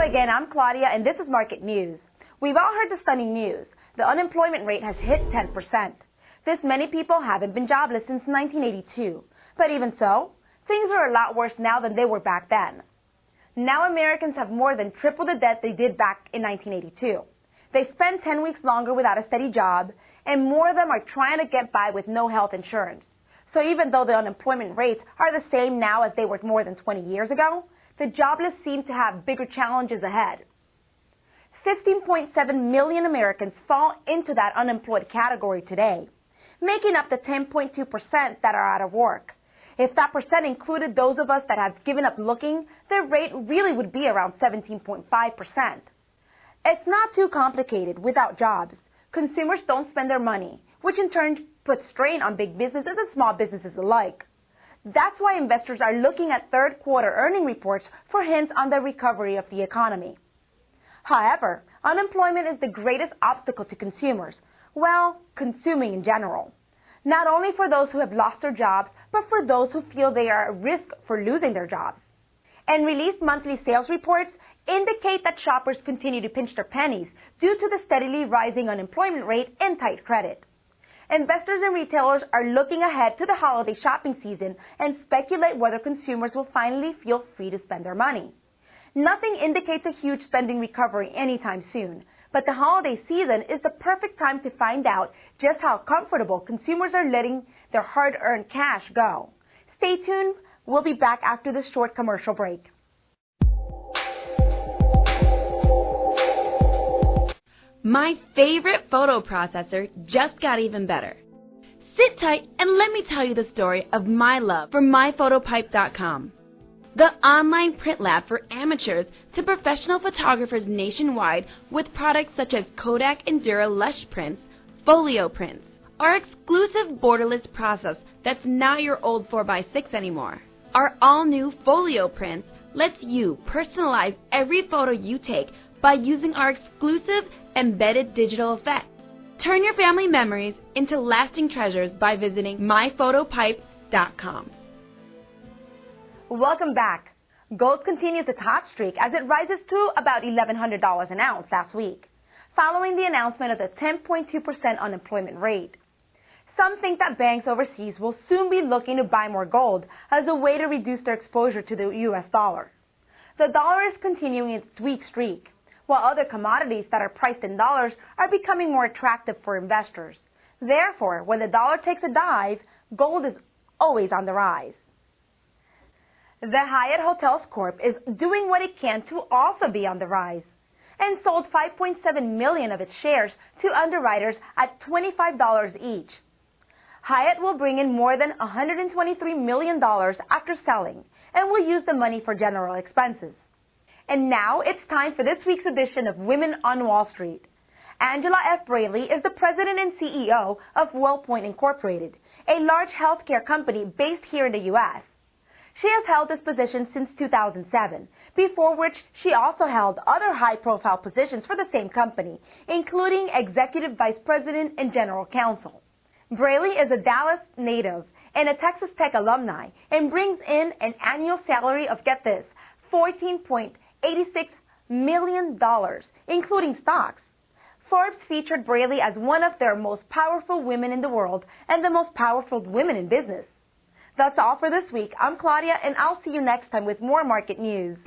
again, I'm Claudia, and this is Market News. We've all heard the stunning news. The unemployment rate has hit 10%. This many people haven't been jobless since 1982. But even so, things are a lot worse now than they were back then. Now Americans have more than triple the debt they did back in 1982. They spend 10 weeks longer without a steady job, and more of them are trying to get by with no health insurance. So even though the unemployment rates are the same now as they were more than 20 years ago, the jobless seem to have bigger challenges ahead. 15.7 million Americans fall into that unemployed category today, making up the 10.2% that are out of work. If that percent included those of us that have given up looking, the rate really would be around 17.5%. It's not too complicated without jobs. Consumers don't spend their money, which in turn puts strain on big businesses and small businesses alike. That's why investors are looking at third quarter earning reports for hints on the recovery of the economy. However, unemployment is the greatest obstacle to consumers, well, consuming in general. Not only for those who have lost their jobs, but for those who feel they are at risk for losing their jobs. And released monthly sales reports indicate that shoppers continue to pinch their pennies due to the steadily rising unemployment rate and tight credit. Investors and retailers are looking ahead to the holiday shopping season and speculate whether consumers will finally feel free to spend their money. Nothing indicates a huge spending recovery anytime soon, but the holiday season is the perfect time to find out just how comfortable consumers are letting their hard-earned cash go. Stay tuned. We'll be back after this short commercial break. My favorite photo processor just got even better. Sit tight and let me tell you the story of my love for myphotopipe.com. The online print lab for amateurs to professional photographers nationwide with products such as Kodak Endura Lush prints, folio prints, our exclusive borderless process that's not your old 4x6 anymore. Our all-new folio prints lets you personalize every photo you take by using our exclusive embedded digital effect. Turn your family memories into lasting treasures by visiting myphotopipe.com. Welcome back. Gold continues its hot streak as it rises to about $1,100 an ounce last week, following the announcement of the 10.2% unemployment rate. Some think that banks overseas will soon be looking to buy more gold as a way to reduce their exposure to the U.S. dollar. The dollar is continuing its weak streak, while other commodities that are priced in dollars are becoming more attractive for investors. Therefore, when the dollar takes a dive, gold is always on the rise. The Hyatt Hotels Corp is doing what it can to also be on the rise, and sold 5.7 million of its shares to underwriters at $25 each. Hyatt will bring in more than $123 million after selling, and will use the money for general expenses. And now it's time for this week's edition of Women on Wall Street. Angela F. Braley is the president and CEO of WellPoint Incorporated, a large healthcare company based here in the U.S. She has held this position since 2007, before which she also held other high-profile positions for the same company, including executive vice president and general counsel. Braley is a Dallas native and a Texas Tech alumni and brings in an annual salary of, get this, $14.86 million, including stocks. Forbes featured Braley as one of their most powerful women in the world and the most powerful women in business. That's all for this week. I'm Claudia, and I'll see you next time with more market news.